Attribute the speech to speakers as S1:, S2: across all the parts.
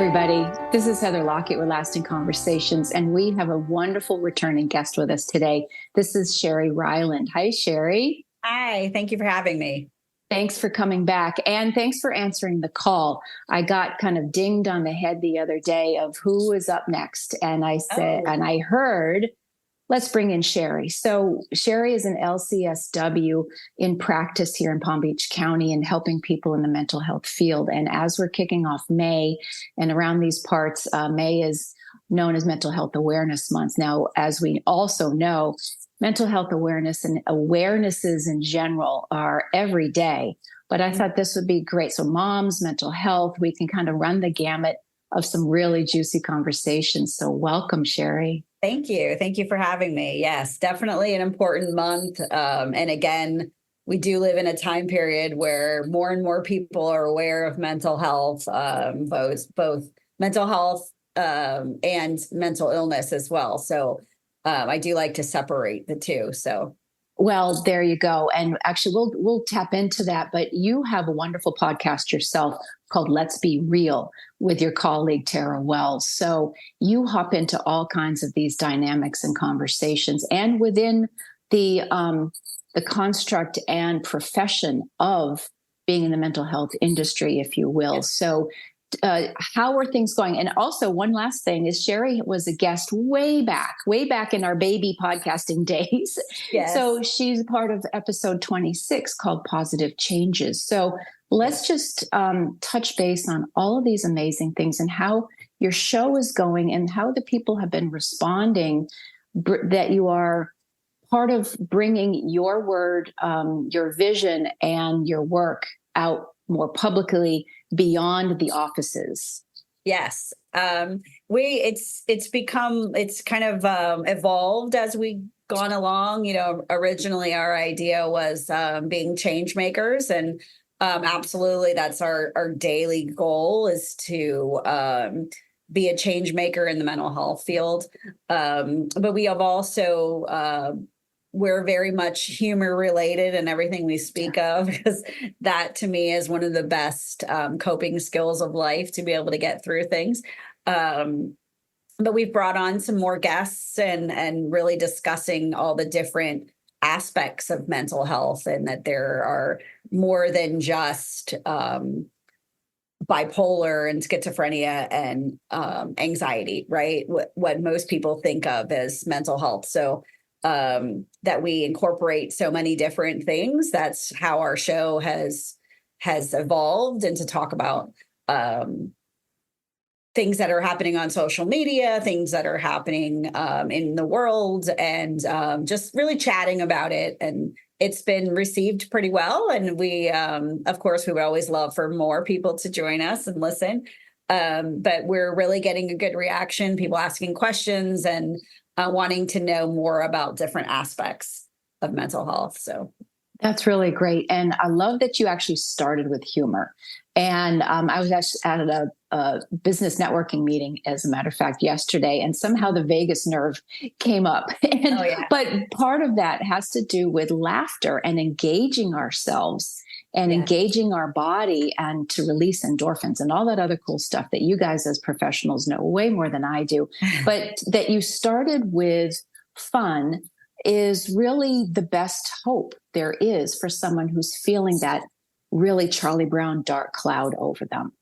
S1: everybody. This is Heather Lockett with Lasting Conversations, and we have a wonderful returning guest with us today. This is Sheri Ryland. Hi, Sheri.
S2: Hi, thank you for having me.
S1: Thanks for coming back, and thanks for answering the call. I got kind of dinged on the head the other day of who is up next, and I said, and I heard, let's bring in Sheri. So Sheri is an LCSW in practice here in Palm Beach County and helping people in the mental health field. And as we're kicking off May, and around these parts, May is known as Mental Health Awareness Month. Now, as we also know, mental health awareness and awarenesses in general are every day. But I thought this would be great. So moms, mental health, we can kind of run the gamut of some really juicy conversations. So welcome, Sheri.
S2: Thank you. Thank you for having me. Yes, definitely an important month. And again, we do live in a time period where more and more people are aware of mental health, both mental health and mental illness as well. So I do like to separate the two. So.
S1: Well, there you go. And actually, we'll tap into that. But you have a wonderful podcast yourself called Let's Be Real with your colleague, Tara Wells. So you hop into all kinds of these dynamics and conversations, and within the construct and profession of being in the mental health industry, if you will. Yes. So how are things going? And also, one last thing is Sheri was a guest way back in our baby podcasting days.
S2: Yes.
S1: So she's part of episode 26 called Positive Changes. So let's just touch base on all of these amazing things and how your show is going and how the people have been responding, that you are part of bringing your word, your vision and your work out more publicly beyond the offices.
S2: Yes. It's kind of evolved as we gone along. You know, originally our idea was being change makers, and absolutely that's our daily goal is to be a change maker in the mental health field. But we have also we're very much humor related in everything we speak of, because that to me is one of the best coping skills of life, to be able to get through things. But we've brought on some more guests and really discussing all the different aspects of mental health, and that there are more than just bipolar and schizophrenia and anxiety, right? What most people think of as mental health. So that we incorporate so many different things. That's how our show has evolved, and to talk about things that are happening on social media, things that are happening in the world, and just really chatting about it. And it's been received pretty well. And we, of course, we would always love for more people to join us and listen. But we're really getting a good reaction, people asking questions and wanting to know more about different aspects of mental health. So
S1: that's really great. And I love that you actually started with humor. And I was actually at a business networking meeting, as a matter of fact, yesterday, and somehow the vagus nerve came up. But part of that has to do with laughter and engaging ourselves and engaging our body, and to release endorphins and all that other cool stuff that you guys as professionals know way more than I do. But that you started with fun is really the best hope there is for someone who's feeling that really Charlie Brown dark cloud over them.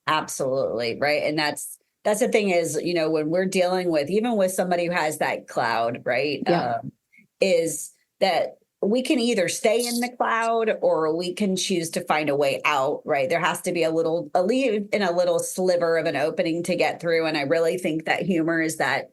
S2: Absolutely. Right. And that's the thing is, you know, when we're dealing with, even with somebody who has that cloud, right, is that we can either stay in the cloud or we can choose to find a way out, right? There has to be a little sliver of an opening to get through. And I really think that humor is that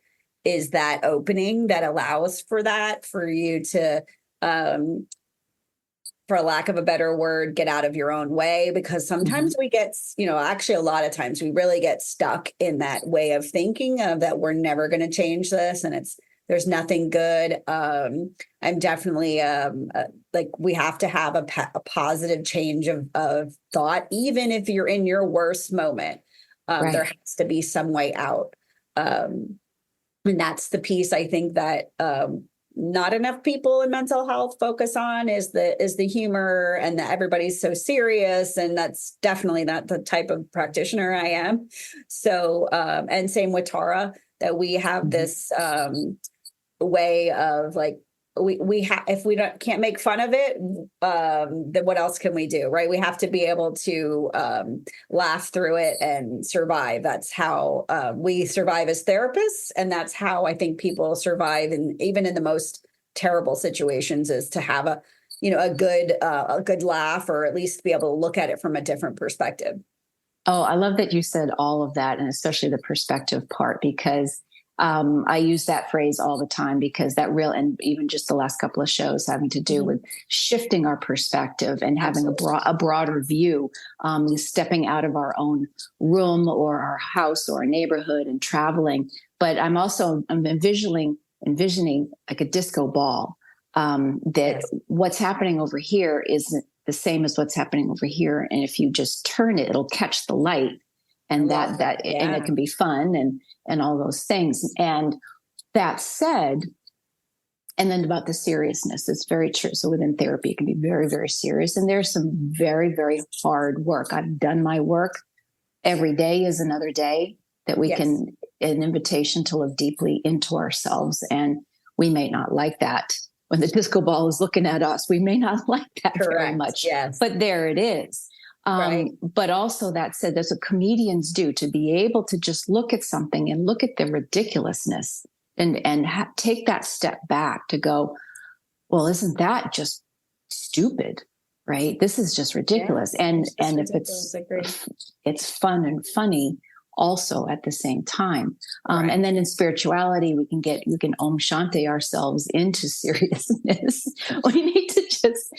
S2: opening that allows for that, for you to, for lack of a better word, get out of your own way. Because sometimes we get, actually a lot of times we really get stuck in that way of thinking of that we're never going to change this. And there's nothing good. I'm definitely like, we have to have a positive change of thought, even if you're in your worst moment. There has to be some way out. And that's the piece I think that not enough people in mental health focus on is the humor, and that everybody's so serious. And that's definitely not the type of practitioner I am. So, and same with Tara, that we have this way of like, we have, if we can't make fun of it, then what else can we do, right? We have to be able to laugh through it and survive. That's how we survive as therapists, and that's how I think people survive, and even in the most terrible situations, is to have a good laugh, or at least be able to look at it from a different perspective.
S1: Oh, I love that you said all of that, and especially the perspective part, because I use that phrase all the time, because and even just the last couple of shows having to do with shifting our perspective and having a broader view, stepping out of our own room or our house or our neighborhood and traveling. But I'm envisioning like a disco ball, that what's happening over here isn't the same as what's happening over here. And if you just turn it, it'll catch the light. And and it can be fun and all those things. And that said, and then about the seriousness, it's very true. So within therapy, it can be very, very serious. And there's some very, very hard work. I've done my work. Every day is another day that we can, an invitation to look deeply into ourselves. And we may not like that. When the disco ball is looking at us, we may not like that very much. Yes. But there it is. Right. But also, that said, that's what comedians do, to be able to just look at something and look at the ridiculousness and take that step back to go, well, isn't that just stupid? Right. This is just ridiculous. Yeah, and if it's fun and funny also at the same time. And then in spirituality, we can Om Shanti ourselves into seriousness. We need to just,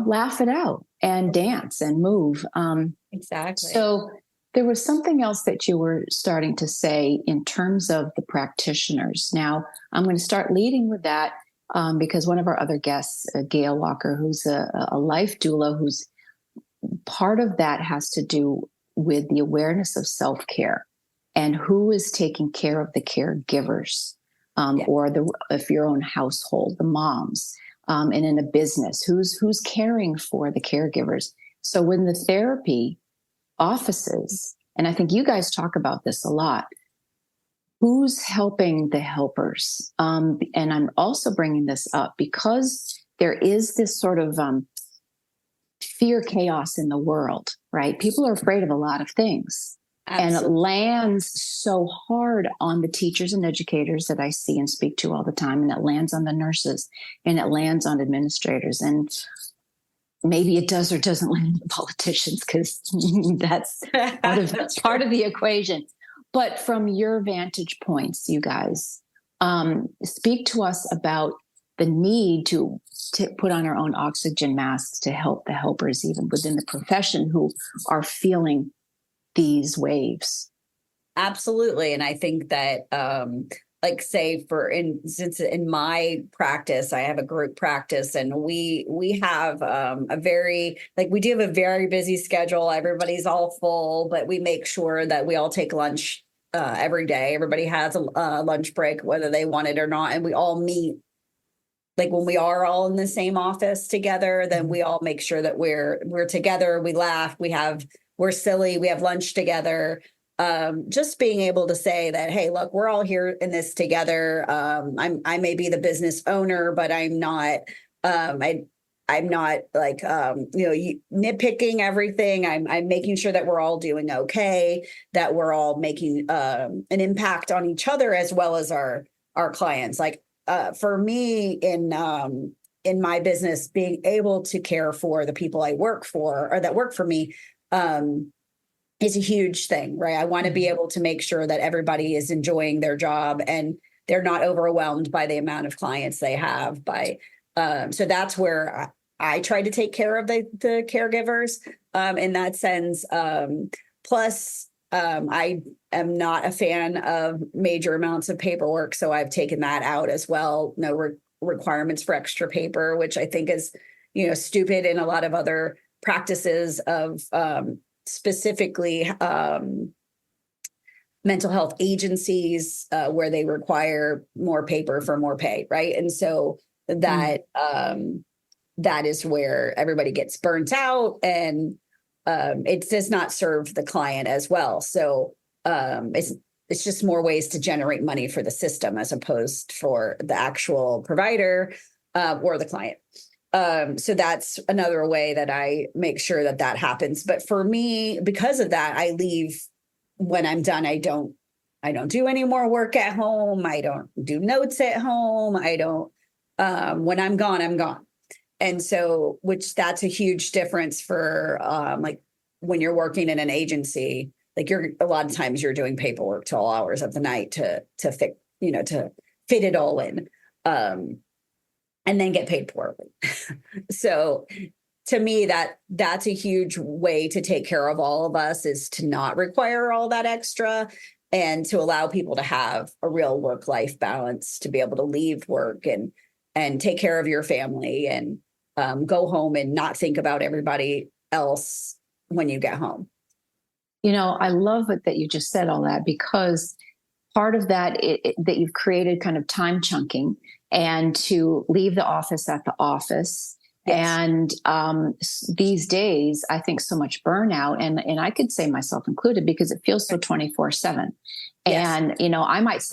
S1: laugh it out and dance and move.
S2: Exactly.
S1: So there was something else that you were starting to say in terms of the practitioners. Now, I'm going to start leading with that because one of our other guests, Gail Walker, who's a life doula, who's part of that has to do with the awareness of self-care and who is taking care of the caregivers, or if your own household, the moms. And in a business, who's caring for the caregivers. So when the therapy offices, and I think you guys talk about this a lot, who's helping the helpers? And I'm also bringing this up because there is this sort of fear chaos in the world, right? People are afraid of a lot of things. Absolutely. And it lands so hard on the teachers and educators that I see and speak to all the time. And it lands on the nurses, and it lands on administrators. And maybe it does or doesn't land on the politicians, because that's part of the equation. But from your vantage points, you guys, speak to us about the need to put on our own oxygen masks to help the helpers, even within the profession, who are feeling these waves.
S2: Absolutely. And I think that, say for instance, in my practice, I have a group practice, and we have we do have a very busy schedule. Everybody's all full, but we make sure that we all take lunch every day. Everybody has a lunch break, whether they want it or not. And we all meet. Like when we are all in the same office together, then we all make sure that we're together. We laugh. We're silly. We have lunch together. Just being able to say that, hey, look, we're all here in this together. I may be the business owner, but I'm not. I'm not nitpicking everything. I'm making sure that we're all doing okay. That we're all making an impact on each other as well as our clients. Like for me in my business, being able to care for the people I work for or that work for me. Is a huge thing, right? I want to be able to make sure that everybody is enjoying their job and they're not overwhelmed by the amount of clients they have. So that's where I try to take care of the caregivers in that sense. Plus, I am not a fan of major amounts of paperwork, so I've taken that out as well. No requirements for extra paper, which I think is, stupid in a lot of other practices of specifically mental health agencies where they require more paper for more pay, right? And so that that is where everybody gets burnt out, and it does not serve the client as well. So it's just more ways to generate money for the system as opposed for the actual provider or the client. So that's another way that I make sure that that happens. But for me, because of that, I leave when I'm done. I don't do any more work at home. I don't do notes at home. I don't, when I'm gone, I'm gone. And so, which that's a huge difference for like when you're working in an agency, like a lot of times you're doing paperwork till all hours of the night to fit, to fit it all in. And then get paid poorly. So to me, that's a huge way to take care of all of us, is to not require all that extra and to allow people to have a real work-life balance, to be able to leave work and take care of your family and go home and not think about everybody else when you get home.
S1: I love it that you just said all that, because part of that, that you've created kind of time chunking and to leave the office at the office. Yes. And these days, I think so much burnout, and I could say myself included, because it feels so 24/7. Yes. And, I might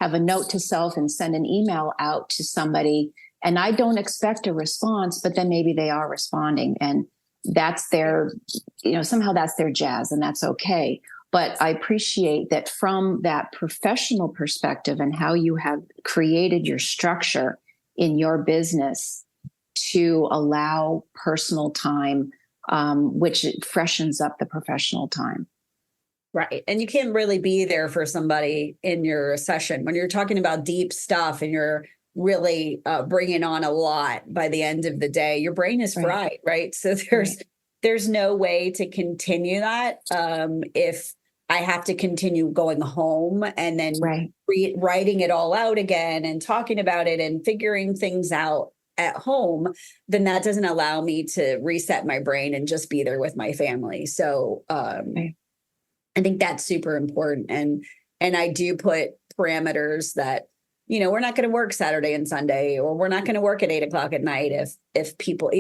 S1: have a note to self and send an email out to somebody, and I don't expect a response, but then maybe they are responding, and that's their, somehow that's their jazz, and that's okay. But I appreciate that from that professional perspective and how you have created your structure in your business to allow personal time, which freshens up the professional time.
S2: Right. And you can't really be there for somebody in your session when you're talking about deep stuff and you're really bringing on a lot. By the end of the day, your brain is fried, right? So there's no way to continue that if I have to continue going home and then writing it all out again and talking about it and figuring things out at home, then that doesn't allow me to reset my brain and just be there with my family. So I think that's super important. And I do put parameters that, we're not going to work Saturday and Sunday, or we're not going to work at 8:00 at night if people,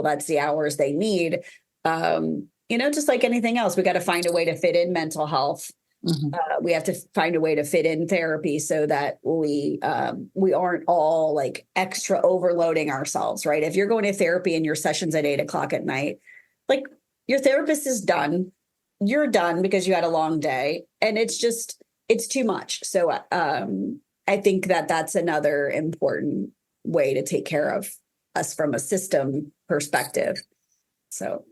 S2: that's the hours they need. Just like anything else, we got to find a way to fit in mental health. Mm-hmm. We have to find a way to fit in therapy so that we aren't all like extra overloading ourselves, right? If you're going to therapy and your session's at 8:00 at night, like your therapist is done, you're done because you had a long day, and it's too much. So I think that's another important way to take care of us from a system perspective. So.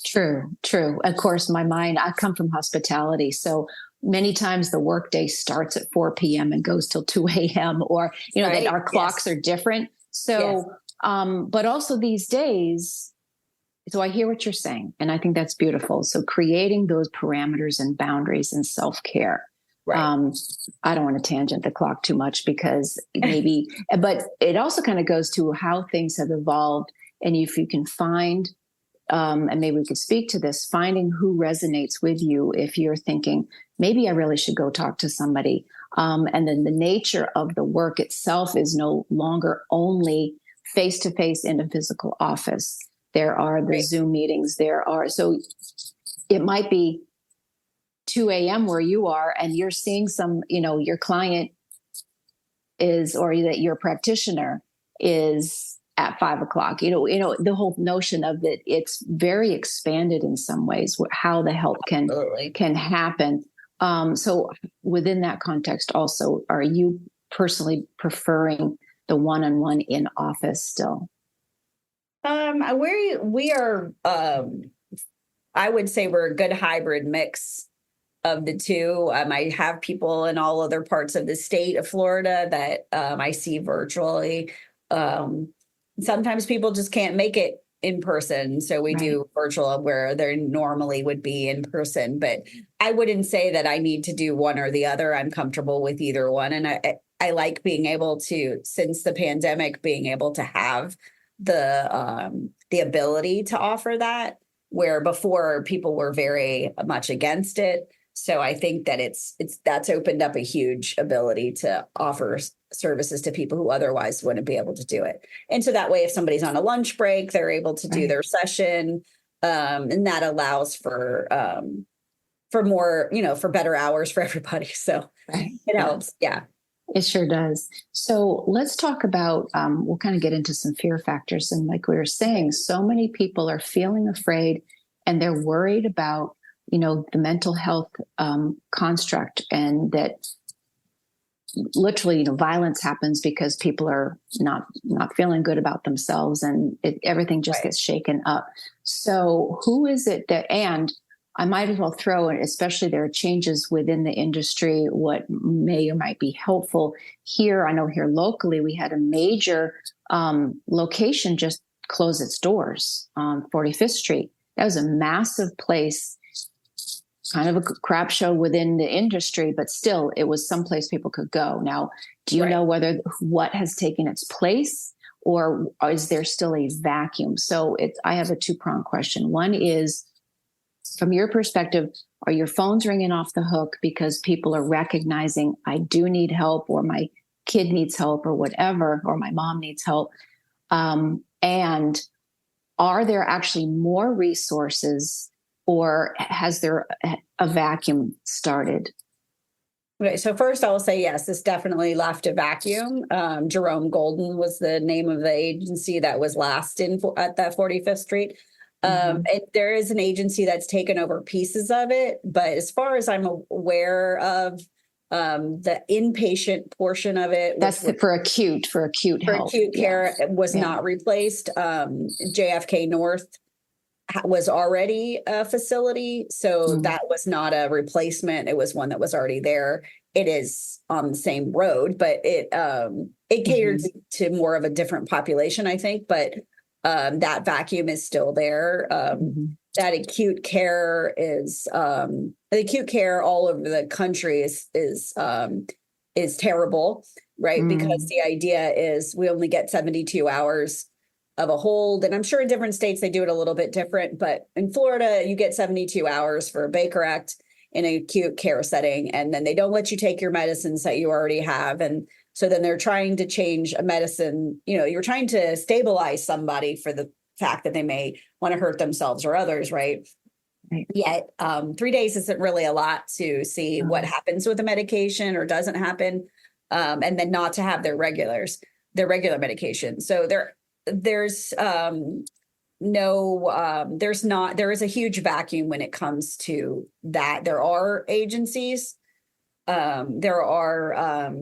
S1: True. Of course, I come from hospitality. So many times the workday starts at 4 p.m. and goes till 2 a.m. or, that our clocks are different. So, but also these days, so I hear what you're saying, and I think that's beautiful. So creating those parameters and boundaries and self-care. Right. I don't want to tangent the clock too much because but it also kind of goes to how things have evolved. And if you can find, and maybe we could speak to this, finding who resonates with you. If you're thinking, maybe I really should go talk to somebody. And then the nature of the work itself is no longer only face-to-face in a physical office. There are the Zoom meetings. So it might be 2 a.m. where you are, and you're seeing your client is, or that your practitioner is at 5 o'clock. The whole notion of that, it's very expanded in some ways, how the help can happen. So within that context also, are you personally preferring the one-on-one in office still?
S2: We are, I would say we're a good hybrid mix of the two. I have people in all other parts of the state of Florida that I see virtually. Sometimes people just can't make it in person. So we do virtual where they normally would be in person. But I wouldn't say that I need to do one or the other. I'm comfortable with either one. And I like being able to, since the pandemic, being able to have the ability to offer that, where before people were very much against it. So I think that that's opened up a huge ability to offer services to people who otherwise wouldn't be able to do it. And so that way, if somebody's on a lunch break, they're able to do their session. And that allows for more, for better hours for everybody. So it helps. Yeah.
S1: It sure does. So let's talk about, we'll kind of get into some fear factors. And like we were saying, so many people are feeling afraid and they're worried about, the mental health construct, and that literally, violence happens because people are not feeling good about themselves, and everything just gets shaken up. So who is it that, and I might as well throw in, especially there are changes within the industry, what may or might be helpful here. I know here locally, we had a major location just close its doors on 45th Street. That was a massive place, kind of a crap show within the industry, but still it was someplace people could go. Now, do you know what has taken its place, or is there still a vacuum? So I have a two-pronged question. One is, from your perspective, are your phones ringing off the hook because people are recognizing I do need help, or my kid needs help, or whatever, or my mom needs help? And are there actually more resources, or has there a vacuum started?
S2: Okay, so first I will say, yes, this definitely left a vacuum. Jerome Golden was the name of the agency that was last at that 45th Street. And there is an agency that's taken over pieces of it. But as far as I'm aware of, the inpatient portion of it,
S1: that's for acute health.
S2: Acute care, was not replaced. JFK North was already a facility, so that was not a replacement. It was one that was already there. It is on the same road, but it caters to more of a different population, I think. But that vacuum is still there. That acute care the acute care all over the country is terrible, right? Because the idea is we only get 72 hours of a hold. And I'm sure in different states, they do it a little bit different, but in Florida, you get 72 hours for a Baker Act in an acute care setting. And then they don't let you take your medicines that you already have. And so then they're trying to change a medicine, you're trying to stabilize somebody for the fact that they may want to hurt themselves or others, right? Yet 3 days isn't really a lot to see what happens with the medication or doesn't happen. And then not to have their regular medication. So there is a huge vacuum when it comes to that. There are agencies, there are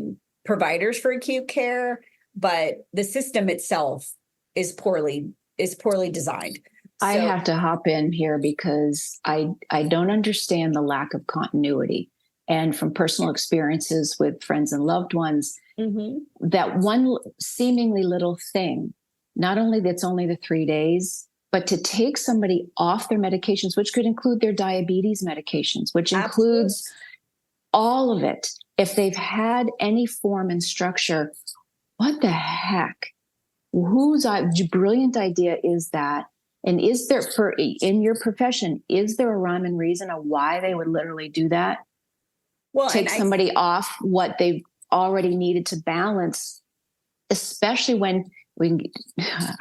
S2: providers for acute care, but the system itself is poorly designed.
S1: I have to hop in here because I don't understand the lack of continuity. And from personal experiences with friends and loved ones, that one seemingly little thing, not only that's only the 3 days, but to take somebody off their medications, which could include their diabetes medications, which includes all of it. If they've had any form and structure, what the heck? Whose brilliant idea is that? And is there, in your profession, is there a rhyme and reason of why they would literally do that? Well, take somebody off what they've already needed to balance, especially when I'm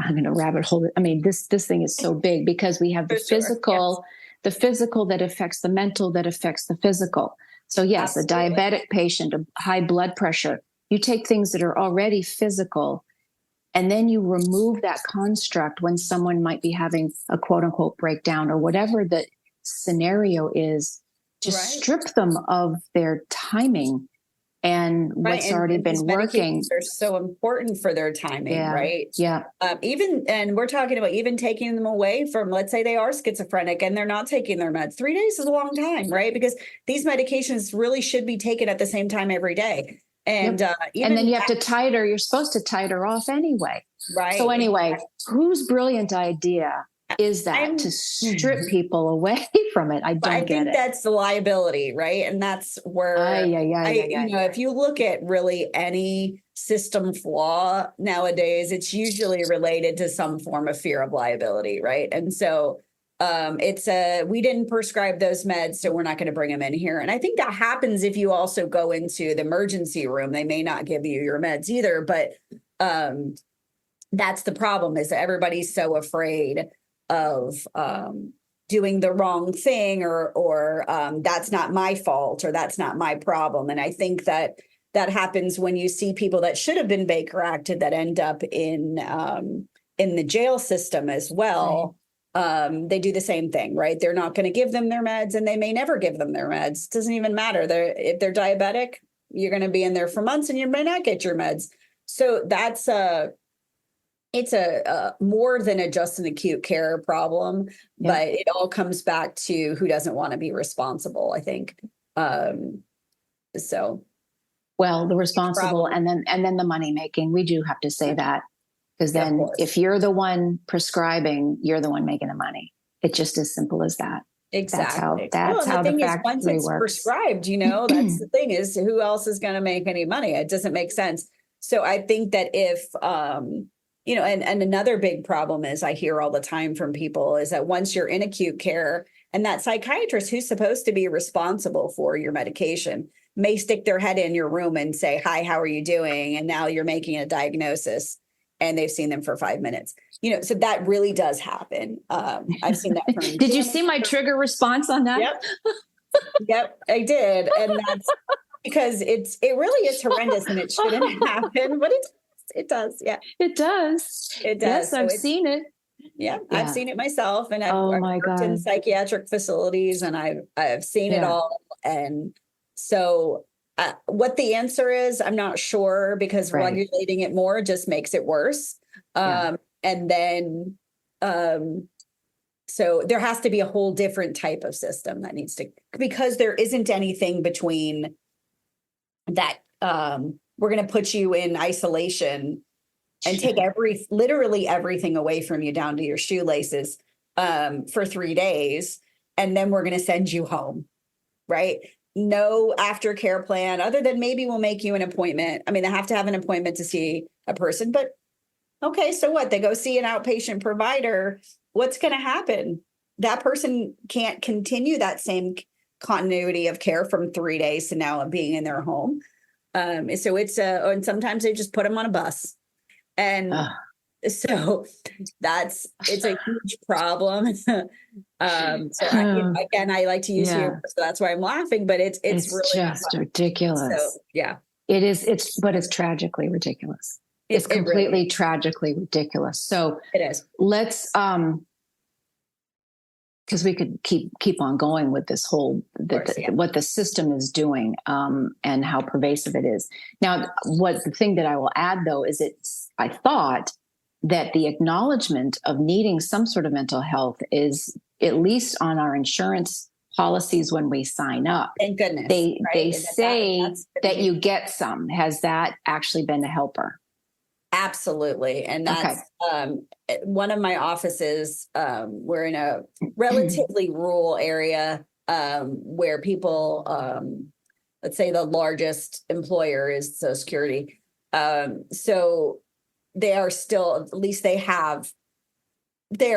S1: going to rabbit hole it. I mean, this thing is so big because we have the physical that affects the mental, that affects the physical. So yes, a diabetic patient, a high blood pressure, you take things that are already physical, and then you remove that construct when someone might be having a quote unquote breakdown or whatever the scenario is, to strip them of their timing and what's already been working.
S2: They're so important for their timing, right?
S1: Yeah.
S2: And we're talking about even taking them away from, let's say they are schizophrenic and they're not taking their meds. 3 days is a long time, right? Because these medications really should be taken at the same time every day. And
S1: and then you have to titer. You're supposed to titer off anyway.
S2: Right.
S1: So anyway, whose brilliant idea is that to strip people away from it? I think
S2: that's the liability, right? And that's where if you look at really any system flaw nowadays, it's usually related to some form of fear of liability, right? And so we didn't prescribe those meds, so we're not going to bring them in here. And I think that happens if you also go into the emergency room. They may not give you your meds either, but that's the problem, is that everybody's so afraid of doing the wrong thing, or that's not my fault, or that's not my problem. And I think that happens when you see people that should have been Baker acted that end up in the jail system as well. Right. They do the same thing, right? They're not going to give them their meds, and they may never give them their meds. It doesn't even matter. If they're diabetic, you're going to be in there for months and you may not get your meds. So it's a more than just an acute care problem, but it all comes back to who doesn't want to be responsible, I think.
S1: Well, the responsible and then the money making. We do have to say that, because then if you're the one prescribing, you're the one making the money. It's just as simple as that.
S2: Exactly.
S1: That's how the factory
S2: once it's
S1: works.
S2: Prescribed, that's the thing, is who else is going to make any money? It doesn't make sense. So I think that if, and another big problem is, I hear all the time from people, is that once you're in acute care, and that psychiatrist who's supposed to be responsible for your medication may stick their head in your room and say, "Hi, how are you doing?" And now you're making a diagnosis, and they've seen them for 5 minutes. So that really does happen. I've seen that from.
S1: Did you see my trigger response on that?
S2: Yep, I did. And that's because it really is horrendous, and it shouldn't happen, but it does. Yeah,
S1: it does.
S2: It does.
S1: Yes, I've seen it.
S2: Yeah, I've seen it myself, and I've worked in psychiatric facilities, and I've seen it all. And so what the answer is, I'm not sure, because regulating it more just makes it worse. And then, so there has to be a whole different type of system that needs to, because there isn't anything between that. We're going to put you in isolation and take literally everything away from you down to your shoelaces for 3 days. And then we're going to send you home, right? No aftercare plan, other than maybe we'll make you an appointment. I mean, they have to have an appointment to see a person, but okay, so what? They go see an outpatient provider. What's going to happen? That person can't continue that same continuity of care from 3 days to now being in their home. So and sometimes they just put them on a bus. And so it's a huge problem. I like to use humor, so that's why I'm laughing, but it's really
S1: just ridiculous.
S2: So, yeah,
S1: it is. But it's tragically ridiculous. It's completely really tragically ridiculous. So
S2: it is.
S1: Let's, because we could keep on going with this whole what the system is doing, and how pervasive it is. Now, the thing that I will add, though, is I thought that the acknowledgement of needing some sort of mental health is at least on our insurance policies when we sign up.
S2: Thank goodness.
S1: They say that you get some. Has that actually been a helper?
S2: Absolutely. And that's one of my offices. We're in a relatively rural area where people, let's say the largest employer is Social Security. So they are still, at least they are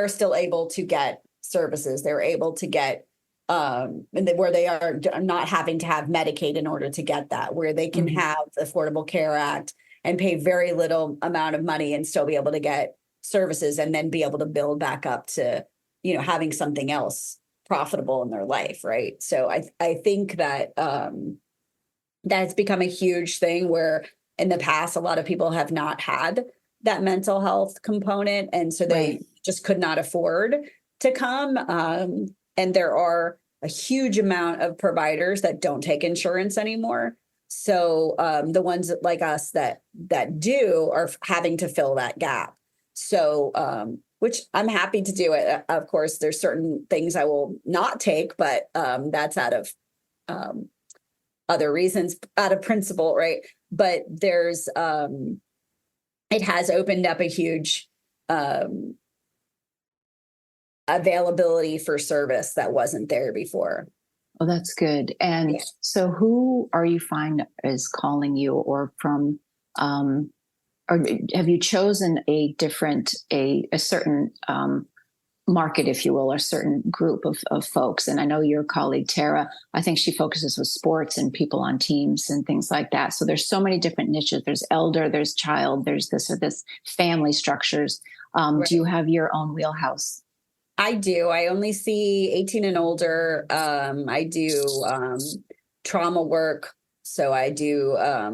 S2: still able to get services. They're able to get, where they are not having to have Medicaid in order to get that, where they can have the Affordable Care Act and pay very little amount of money and still be able to get services, and then be able to build back up to, having something else profitable in their life. Right. So I think that that's become a huge thing, where in the past, a lot of people have not had that mental health component. And so they just could not afford to come. And there are a huge amount of providers that don't take insurance anymore. So the ones like us that do are having to fill that gap. So, which I'm happy to do it. Of course, there's certain things I will not take, but that's out of other reasons, out of principle, right? But there's, it has opened up a huge availability for service that wasn't there before.
S1: Oh, that's good. And so who are you find is calling you, or from, or have you chosen a certain market, if you will, a certain group of folks. And I know your colleague, Tara, I think she focuses with sports and people on teams and things like that. So there's so many different niches. There's elder, there's child, there's this or this, family structures.
S2: Right.
S1: Do you have your own wheelhouse?
S2: I do. I only see 18 and older. I do trauma work. So I do a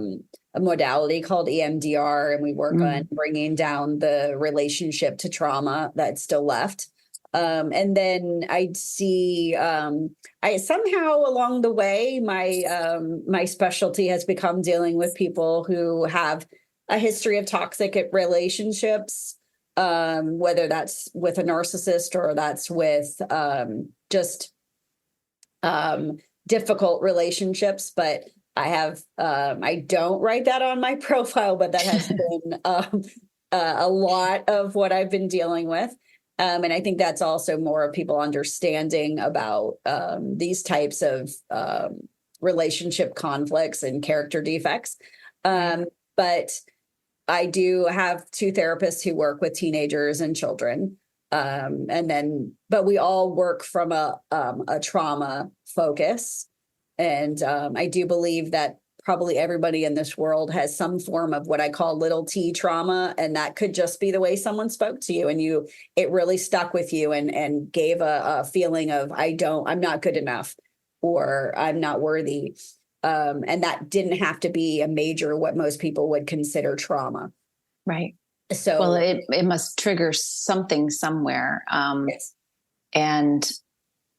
S2: modality called EMDR, and we work on bringing down the relationship to trauma that's still left. And then I see, I somehow along the way, my specialty has become dealing with people who have a history of toxic relationships, whether that's with a narcissist or that's with just difficult relationships. But I have, I don't write that on my profile, but that has been a lot of what I've been dealing with. And I think that's also more of people understanding about these types of relationship conflicts and character defects. But I do have 2 therapists who work with teenagers and children. But we all work from a trauma focus. And I do believe that probably everybody in this world has some form of what I call little t trauma. And that could just be the way someone spoke to you and it really stuck with you and gave a feeling of, I'm not good enough, or I'm not worthy. And that didn't have to be a major, what most people would consider trauma.
S1: Right.
S2: So,
S1: well, it must trigger something somewhere.
S2: Yes.
S1: And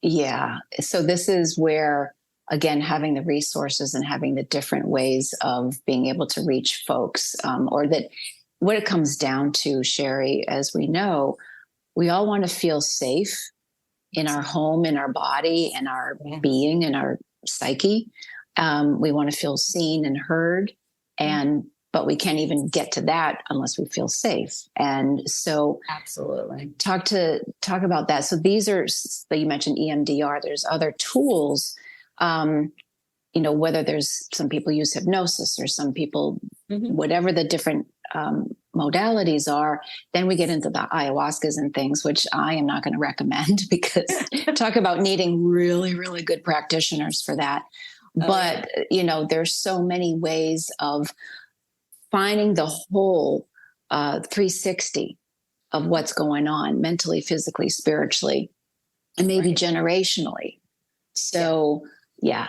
S1: yeah, so this is where, again, having the resources and having the different ways of being able to reach folks, or that what it comes down to, Sheri, as we know, we all want to feel safe in our home, in our body, in our being, in our psyche. We want to feel seen and heard, but we can't even get to that unless we feel safe. And so
S2: absolutely
S1: talk about that. So these are, you mentioned EMDR, there's other tools, whether there's some people use hypnosis or some people, whatever the different modalities are, then we get into the ayahuascas and things, which I am not going to recommend because talk about needing really, really good practitioners for that. But, there's so many ways of finding the whole 360 of what's going on mentally, physically, spiritually, and maybe generationally. So, yeah.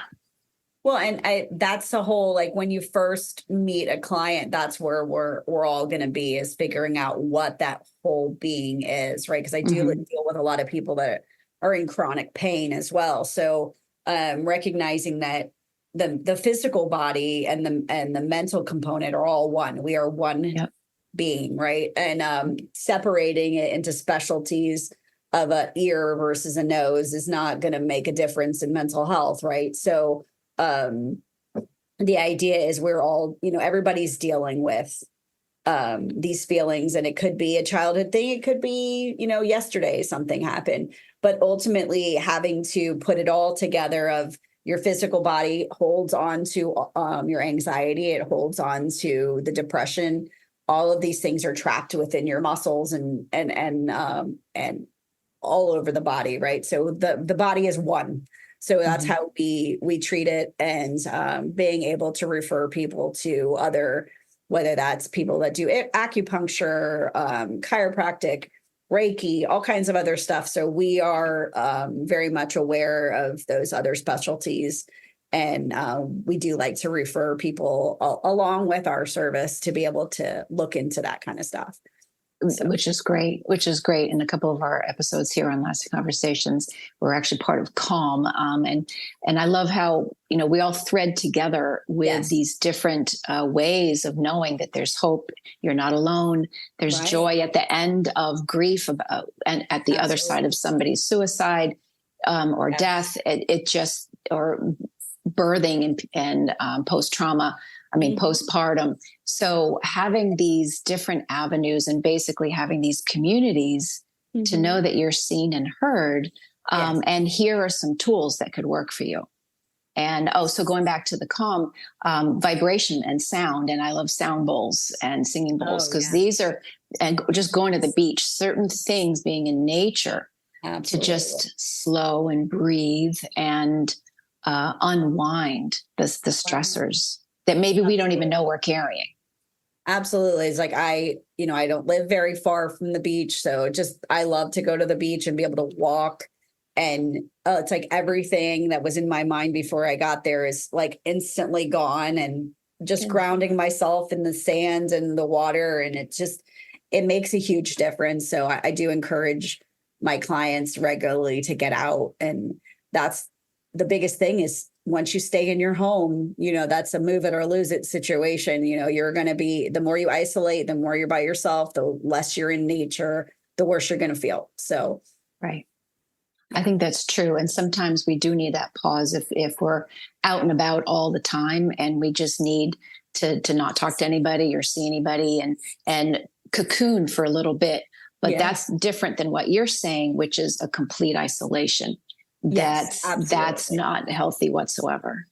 S2: Well, and that's the whole, like when you first meet a client, that's where we're all going to be, is figuring out what that whole being is, right? Because I do deal with a lot of people that are in chronic pain as well. So recognizing that the physical body and the mental component are all one. We are one being, right? And separating it into specialties of an ear versus a nose is not going to make a difference in mental health, right? So the idea is we're all, everybody's dealing with these feelings, and it could be a childhood thing. It could be, yesterday something happened, but ultimately having to put it all together of your physical body holds on to your anxiety. It holds on to the depression. All of these things are trapped within your muscles and all over the body, right? So the body is one. So that's how we treat it, and being able to refer people to other, whether that's people that do acupuncture, chiropractic, Reiki, all kinds of other stuff. So we are very much aware of those other specialties. And we do like to refer people along with our service to be able to look into that kind of stuff. So.
S1: Which is great. In a couple of our episodes here on Lasting Conversations, we're actually part of Calm. And I love how, we all thread together with these different ways of knowing that there's hope. You're not alone. There's joy at the end of grief and at the other side of somebody's suicide or death. Or birthing and post-trauma. Postpartum. So having these different avenues and basically having these communities to know that you're seen and heard, and here are some tools that could work for you. And so going back to the Calm, vibration and sound, and I love sound bowls and singing bowls because these are, and just going to the beach, certain things being in nature to
S2: Absolutely.
S1: just slow and breathe and unwind the stressors that maybe we don't even know we're carrying.
S2: Absolutely. It's like I don't live very far from the beach. So I love to go to the beach and be able to walk. And it's like everything that was in my mind before I got there is like instantly gone, and just grounding myself in the sand and the water. And it makes a huge difference. So I do encourage my clients regularly to get out. And that's the biggest thing is once you stay in your home, that's a move it or lose it situation. You're going to be, the more you isolate, the more you're by yourself, the less you're in nature, the worse you're going to feel. So,
S1: right. I think that's true. And sometimes we do need that pause if we're out and about all the time and we just need to not talk to anybody or see anybody and cocoon for a little bit. But that's different than what you're saying, which is a complete isolation.
S2: Yes,
S1: That's not healthy whatsoever.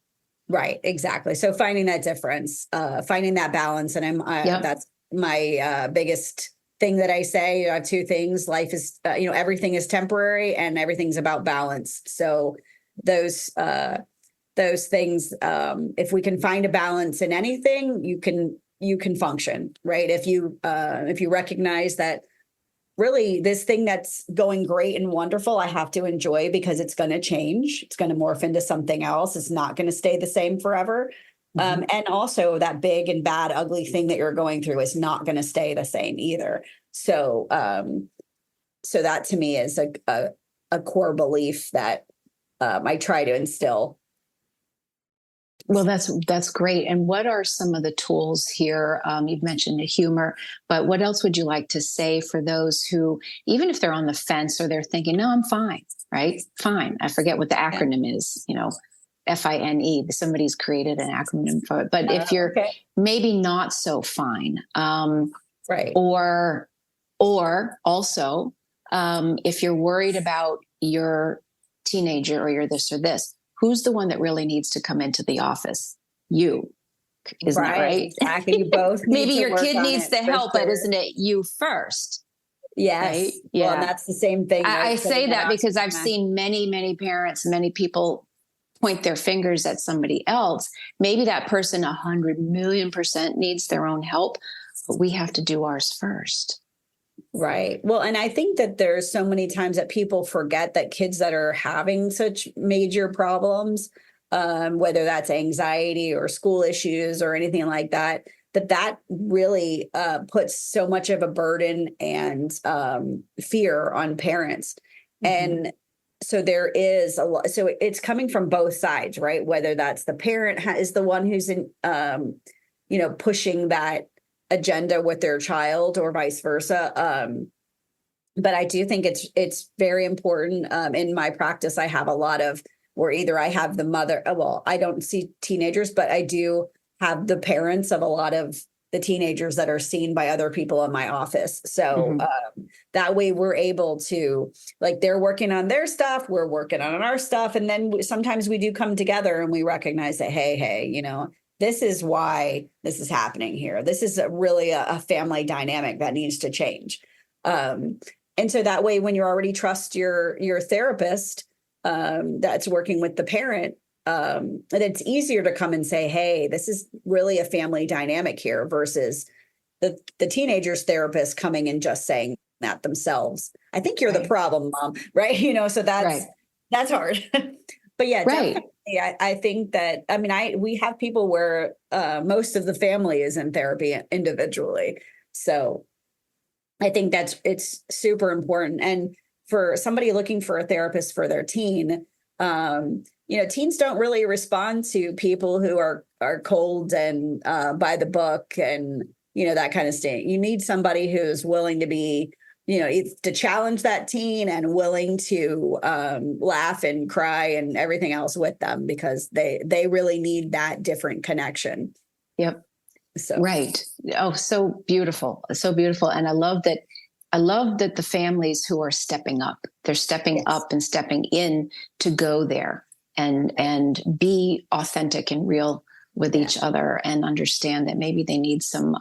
S2: Right. Exactly. So finding that difference, finding that balance. And that's my biggest thing that I say. I have two things. Life is, everything is temporary and everything's about balance. So those things, if we can find a balance in anything, you can function, right? If you recognize that really this thing that's going great and wonderful, I have to enjoy because it's going to change. It's going to morph into something else. It's not going to stay the same forever. And also that big and bad, ugly thing that you're going through is not going to stay the same either. So, so that to me is a core belief that I try to instill.
S1: Well, that's great. And what are some of the tools here? You've mentioned the humor, but what else would you like to say for those who, even if they're on the fence or they're thinking, no, I'm fine, right? Fine. I forget what the acronym is, FINE. Somebody's created an acronym for it. But if you're maybe not so fine,
S2: right.
S1: Or also, if you're worried about your teenager or your this or this, who's the one that really needs to come into the office? You. Isn't that right?
S2: Exactly. You both
S1: maybe your kid needs the help, but isn't it you first?
S2: Yes.
S1: Right? Yeah.
S2: Well, and that's the same thing. Right?
S1: I say that because I've seen many, many parents, many people point their fingers at somebody else. Maybe that person 100,000,000% needs their own help, but we have to do ours first.
S2: Right. Well, and I think that there's so many times that people forget that kids that are having such major problems, whether that's anxiety or school issues or anything like that, that really puts so much of a burden and fear on parents. And so there is a lot. So it's coming from both sides, right? Whether that's the parent is the one who's in, pushing that agenda with their child or vice versa. But I do think it's very important. In my practice, I have a lot of where either I have the mother, well, I don't see teenagers, but I do have the parents of a lot of the teenagers that are seen by other people in my office. So that way we're able to, like, they're working on their stuff, we're working on our stuff. And then sometimes we do come together and we recognize that, hey, this is why this is happening here. This is really a family dynamic that needs to change. And so that way, when you already trust your therapist that's working with the parent, it's easier to come and say, hey, this is really a family dynamic here versus the teenager's therapist coming and just saying that themselves. I think you're the problem, Mom, right? So that's hard. But yeah, definitely. I think that, we have people where most of the family is in therapy individually. So I think it's super important. And for somebody looking for a therapist for their teen, teens don't really respond to people who are cold and by the book and, that kind of thing. You need somebody who's willing to be, to challenge that teen and willing to laugh and cry and everything else with them because they really need that different connection.
S1: Yep.
S2: So.
S1: Right. Oh, so beautiful. So beautiful. And I love that the families who are stepping up, they're stepping up and stepping in to go there and be authentic and real with each other and understand that maybe they need some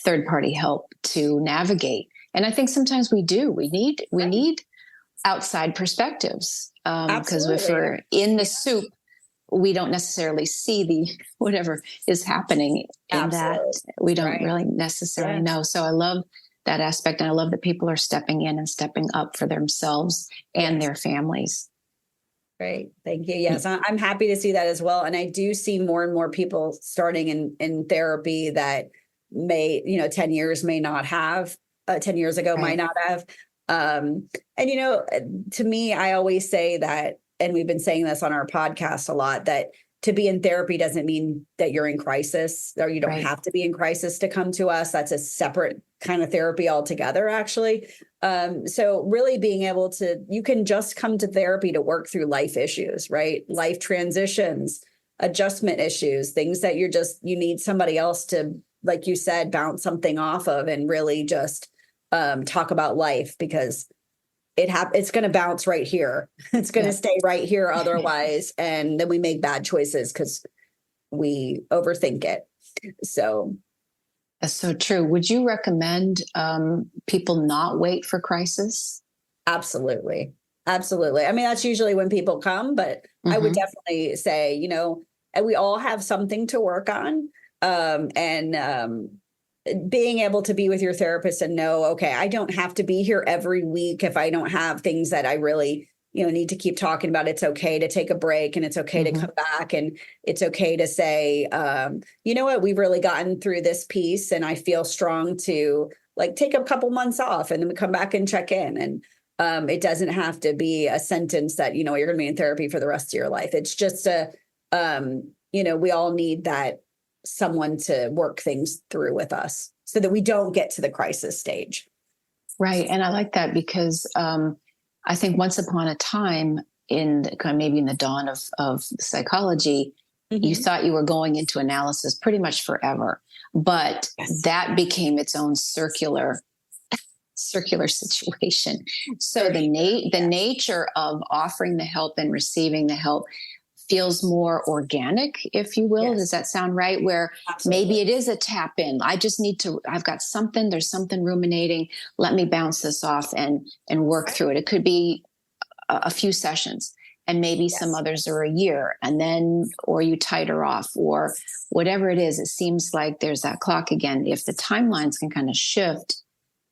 S1: third-party help to navigate. And I think sometimes we do. We need outside perspectives. Because if
S2: Absolutely.
S1: we're in the soup, we don't necessarily see the whatever is happening in that.
S2: Absolutely.
S1: We don't
S2: Right.
S1: really necessarily
S2: Yeah.
S1: know. So I love that aspect. And I love that people are stepping in and stepping up for themselves and
S2: Yes.
S1: their families.
S2: Great. Thank you. Yes, I'm happy to see that as well. And I do see more and more people starting in therapy that may, 10 years may not have, 10 years ago might
S1: Right.
S2: not have. And, to me, I always say that, and we've been saying this on our podcast a lot, that to be in therapy doesn't mean that you're in crisis, or you don't
S1: Right.
S2: have to be in crisis to come to us. That's a separate kind of therapy altogether, actually. So really being able to, you can just come to therapy to work through life issues, right? Life transitions, adjustment issues, things that you need somebody else to, like you said, bounce something off of and really just talk about life, because it's going to bounce right here. It's going to stay right here otherwise. And then we make bad choices because we overthink it. So
S1: That's so true. Would you recommend people not wait for crisis?
S2: absolutely. Absolutely. I mean, that's usually when people come, but I would definitely say, and we all have something to work on. And being able to be with your therapist and know, okay, I don't have to be here every week if I don't have things that I really, need to keep talking about. It's okay to take a break, and it's okay to come back, and it's okay to say, you know what, we've really gotten through this piece and I feel strong to like take a couple months off and then we come back and check in. And it doesn't have to be a sentence that, you're going to be in therapy for the rest of your life. It's just we all need that someone to work things through with us so that we don't get to the crisis stage.
S1: Right. And I like that because I think once upon a time maybe in the dawn of psychology, you thought you were going into analysis pretty much forever, but that became its own circular situation. So the nature of offering the help and receiving the help feels more organic, if you will. Does that sound right? Where maybe it is a tap in. I've got something, there's something ruminating. Let me bounce this off and work through it. It could be a few sessions, and maybe some others are a year, and then, or you titer off, or whatever it is. It seems like there's that clock again. If the timelines can kind of shift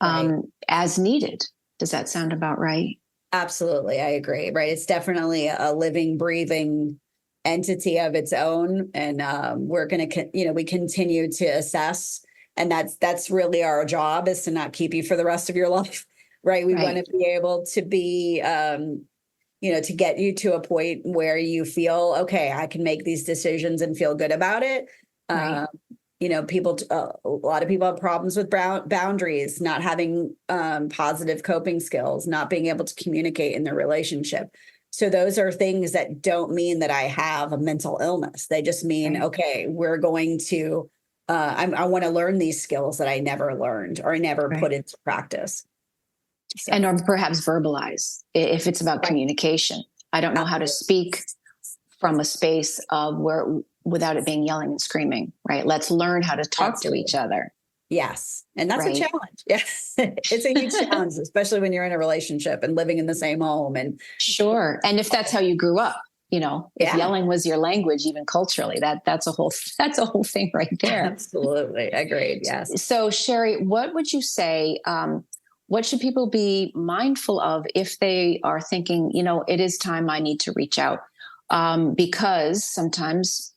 S1: as needed. Does that sound about right?
S2: Absolutely. I agree. Right. It's definitely a living, breathing entity of its own. And we're going to, we continue to assess. And that's really our job, is to not keep you for the rest of your life. Right. We want to be able to be, to get you to a point where you feel, okay, I can make these decisions and feel good about it. People, a lot of people have problems with boundaries, not having positive coping skills, not being able to communicate in their relationship. So those are things that don't mean that I have a mental illness. They just mean, okay, we're going to, I want to learn these skills that I never learned or I never put into practice. So.
S1: And or perhaps verbalize if it's about communication. I don't know how to speak from a space of without it being yelling and screaming, right? Let's learn how to talk to each other.
S2: Yes. And that's a challenge. Yes. It's a huge challenge, especially when you're in a relationship and living in the same home. And
S1: sure. And if that's how you grew up, if yelling was your language, even culturally, that's a whole thing right there.
S2: Absolutely. Agreed. Yes.
S1: So Sheri, what would you say, what should people be mindful of if they are thinking, it is time I need to reach out? Because sometimes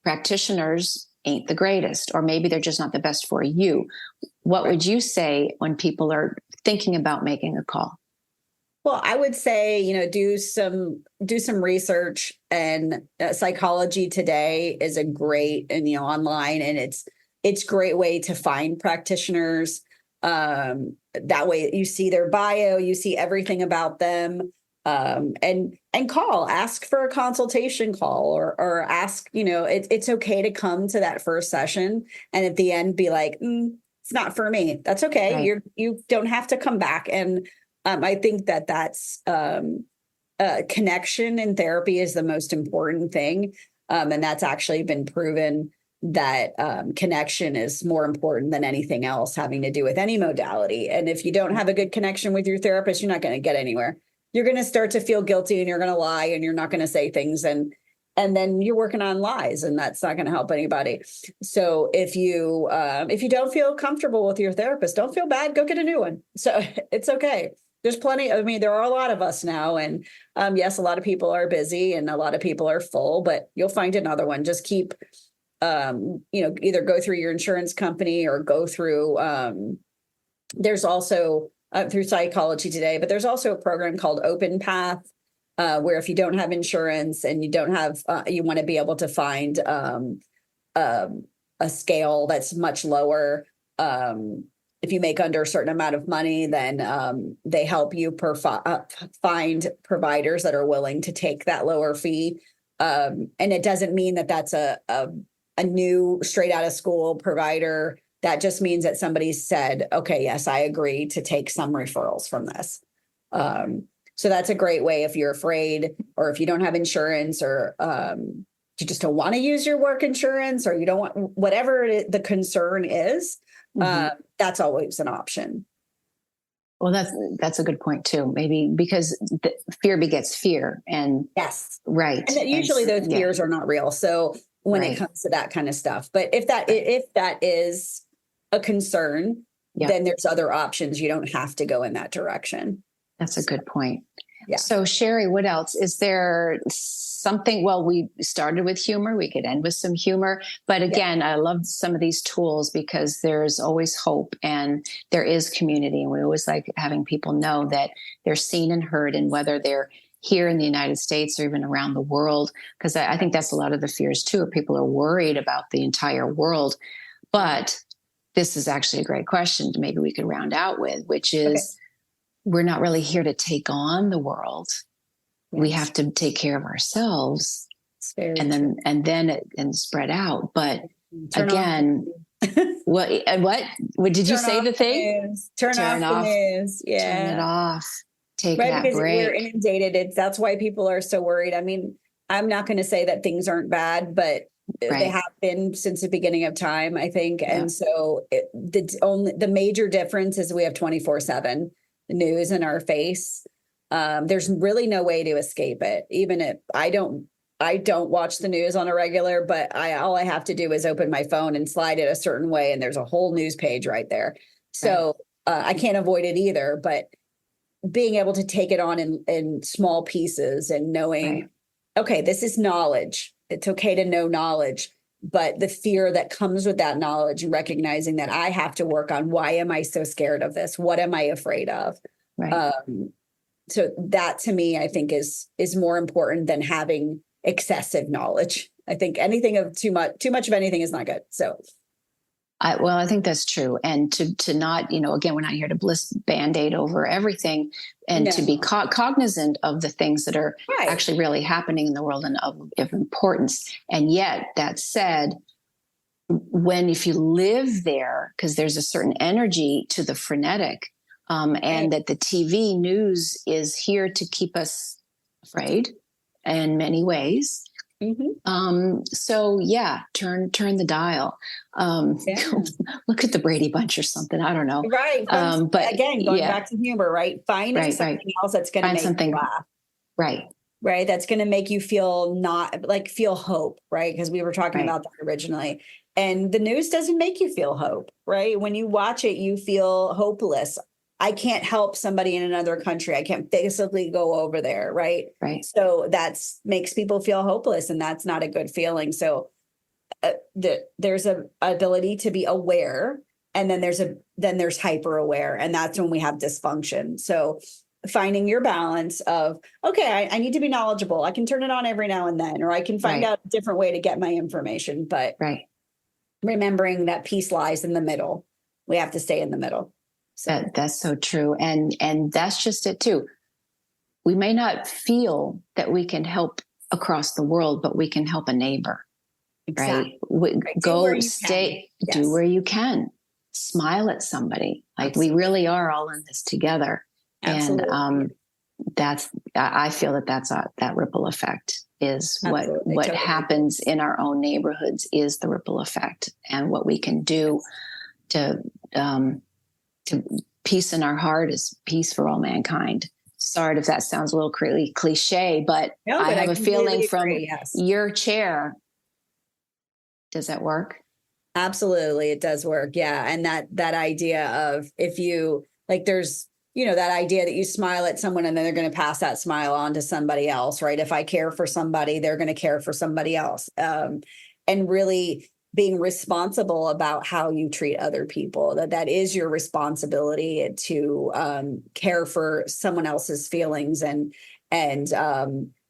S1: practitioners ain't the greatest, or maybe they're just not the best for you. What would you say when people are thinking about making a call?
S2: Well, I would say, do some research, and Psychology Today is a great, and online, and it's a great way to find practitioners. That way you see their bio, you see everything about them. And ask for a consultation call, or ask, it's okay to come to that first session and at the end be like, it's not for me. That's okay.
S1: Right.
S2: You don't have to come back. And I think that's connection in therapy is the most important thing. And that's actually been proven that connection is more important than anything else having to do with any modality. And if you don't have a good connection with your therapist, you're not going to get anywhere. you're going to start to feel guilty, and you're going to lie, and you're not going to say things. And then you're working on lies, and that's not going to help anybody. So if you don't feel comfortable with your therapist, don't feel bad, go get a new one. So it's okay. There's plenty. I mean, there are a lot of us now, and yes, a lot of people are busy and a lot of people are full, but you'll find another one. Just keep, either go through your insurance company or go through, there's also through Psychology Today, but there's also a program called Open Path, where if you don't have insurance and you don't have, you want to be able to find a scale that's much lower. If you make under a certain amount of money, then they help you find providers that are willing to take that lower fee. And it doesn't mean that that's a new straight out of school provider. That just means that somebody said, okay, yes, I agree to take some referrals from this. So that's a great way if you're afraid, or if you don't have insurance, or you just don't want to use your work insurance, or you don't want, whatever the concern is. That's always an option.
S1: Well, that's a good point too. Maybe because fear begets fear, and
S2: yes,
S1: right.
S2: And usually those fears are not real. So when it comes to that kind of stuff, but if that is a concern, then there's other options. You don't have to go in that direction.
S1: That's a good point.
S2: Yeah.
S1: So Sheri, what else? Is there something? Well, we started with humor. We could end with some humor. But again, I love some of these tools because there's always hope and there is community. And we always like having people know that they're seen and heard, and whether they're here in the United States or even around the world, because I think that's a lot of the fears too. People are worried about the entire world. But this is actually a great question maybe we could round out with, which is, we're not really here to take on the world. Yes. We have to take care of ourselves, and then spread out. But again, what did you say? The thing?
S2: Turn off the news. Yeah,
S1: turn it off. Take that
S2: because
S1: break.
S2: We're inundated. That's why people are so worried. I mean, I'm not going to say that things aren't bad, but they have been since the beginning of time, I think. Yeah. And so the major difference is we have 24/7. News in our face. There's really no way to escape it. Even if I don't watch the news on a regular, but all I have to do is open my phone and slide it a certain way, and there's a whole news page right there. So I can't avoid it either. But being able to take it on in small pieces, and knowing, okay, this is knowledge. It's okay to know knowledge. But the fear that comes with that knowledge, and recognizing that I have to work on, why am I so scared of this? What am I afraid of? Right. So that to me, I think is more important than having excessive knowledge. I think anything of too much of anything is not good. So.
S1: I think that's true. And to not, again, we're not here to Band-Aid over everything, and to be cognizant of the things that are actually really happening in the world and of importance. And yet, that said, if you live there, because there's a certain energy to the frenetic, and that the TV news is here to keep us afraid in many ways. So turn the dial. Look at the Brady Bunch or something. I don't know.
S2: Right. But again, going back to humor, right? Finding something else that's going to make you laugh. Right. Right. That's going to make you feel feel hope. Right. Because we were talking about that originally. And the news doesn't make you feel hope. Right. When you watch it, you feel hopeless. I can't help somebody in another country. I can't physically go over there. Right. Right. So makes people feel hopeless, and that's not a good feeling. So there's a ability to be aware, and then there's hyper aware, and that's when we have dysfunction. So finding your balance of, okay, I need to be knowledgeable. I can turn it on every now and then, or I can find out a different way to get my information. But remembering that peace lies in the middle. We have to stay in the middle. So
S1: that's so true. And that's just it too. We may not feel that we can help across the world, but we can help a neighbor. Exactly. Right. Go stay, do where you can. Smile at somebody. Like we really are all in this together. Absolutely. And I feel that's that ripple effect is what happens in our own neighborhoods is the ripple effect, and what we can do to peace in our heart is peace for all mankind. sorry if that sounds a little cliche, but
S2: No,
S1: I
S2: but
S1: have a feeling from
S2: agree, yes.
S1: your chair. Does that work?
S2: Absolutely, it does work. Yeah. And that idea of, if you like, there's, that idea that you smile at someone and then they're going to pass that smile on to somebody else, right? If I care for somebody, they're going to care for somebody else. And really being responsible about how you treat other people, that is your responsibility to care for someone else's feelings and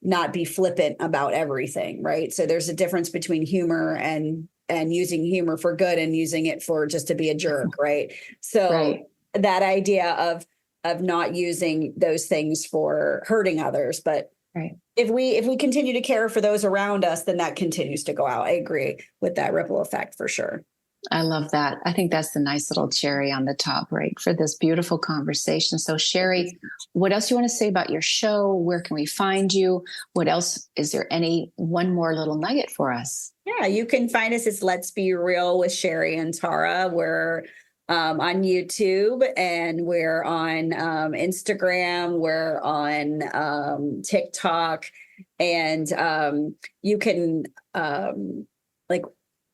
S2: not be flippant about everything, right? So there's a difference between humor and using humor for good and using it for just to be a jerk, right? So
S1: Right.
S2: that idea of not using those things for hurting others, but
S1: Right.
S2: if we continue to care for those around us, then that continues to go out. I agree with that ripple effect for sure.
S1: I love that. I think that's the nice little cherry on the top, right, for this beautiful conversation. So, Sheri, what else do you want to say about your show? Where can we find you? What else? Is there one more little nugget for us?
S2: Yeah, you can find us. It's Let's Be Real with Sheri and Tara. We're on YouTube, and we're on Instagram. We're on TikTok, and you can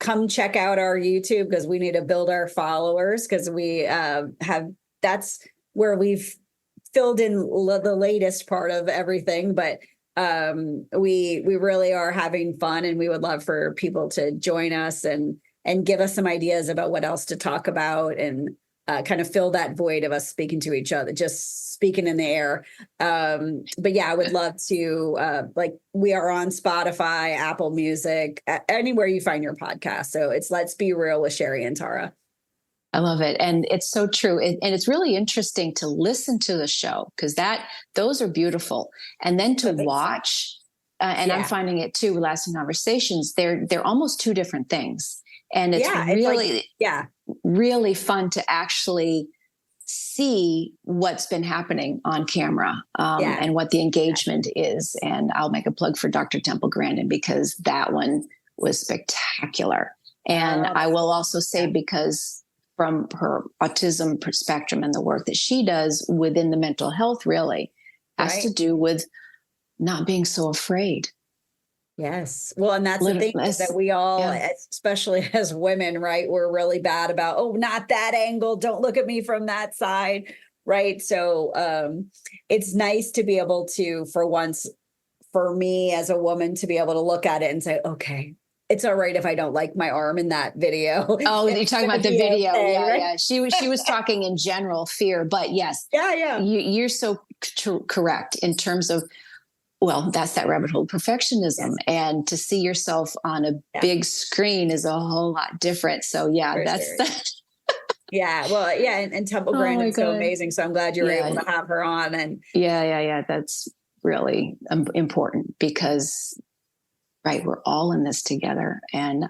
S2: come check out our YouTube, because we need to build our followers, because we that's where we've filled in the latest part of everything, but we really are having fun, and we would love for people to join us and give us some ideas about what else to talk about, and kind of fill that void of us speaking to each other, just speaking in the air. But yeah, I would love to, we are on Spotify, Apple Music, anywhere you find your podcast. So it's Let's Be Real with Sheri and Tara.
S1: I love it. And it's so true. And it's really interesting to listen to the show, because those are beautiful. And then to watch, and I'm finding it too, lasting conversations, they're almost two different things. And it's really fun to actually see what's been happening on camera, and what the engagement is. And I'll make a plug for Dr. Temple Grandin, because that one was spectacular. And I will also say, because from her autism spectrum and the work that she does within the mental health really has to do with not being so afraid.
S2: Yes. Well, and that's the thing, is that we all, especially as women, right, we're really bad about, oh, not that angle. Don't look at me from that side. Right. So it's nice to be able to, for once, for me as a woman, to be able to look at it and say, okay, it's all right if I don't like my arm in that video.
S1: Oh, you're talking about the video.
S2: Okay,
S1: yeah,
S2: right?
S1: yeah. She was talking in general fear, but yes.
S2: Yeah.
S1: You're so correct in terms of, well, that's that rabbit hole, perfectionism. And to see yourself on a big screen is a whole lot different. So that.
S2: Yeah. Well, yeah. And Temple Grandin is so amazing. So I'm glad you were able to have her on. And
S1: yeah. That's really important, because we're all in this together. And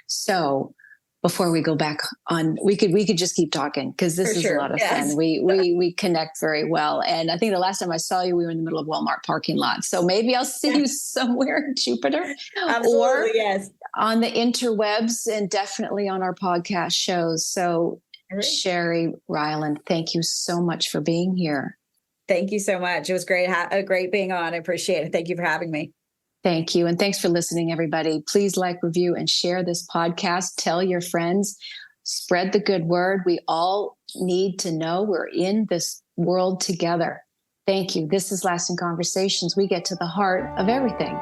S1: so before we go back on, we could just keep talking, because this is a lot of fun. We connect very well. And I think the last time I saw you, we were in the middle of Walmart parking lot. So maybe I'll see you somewhere in Jupiter.
S2: Absolutely,
S1: or on the interwebs, and definitely on our podcast shows. So Sheri Ryland, thank you so much for being here.
S2: Thank you so much. It was great. Great being on. I appreciate it. Thank you for having me.
S1: Thank you. And thanks for listening, everybody. Please like, review, and share this podcast. Tell your friends, spread the good word. We all need to know we're in this world together. Thank you. This is Lasting Conversations. We get to the heart of everything.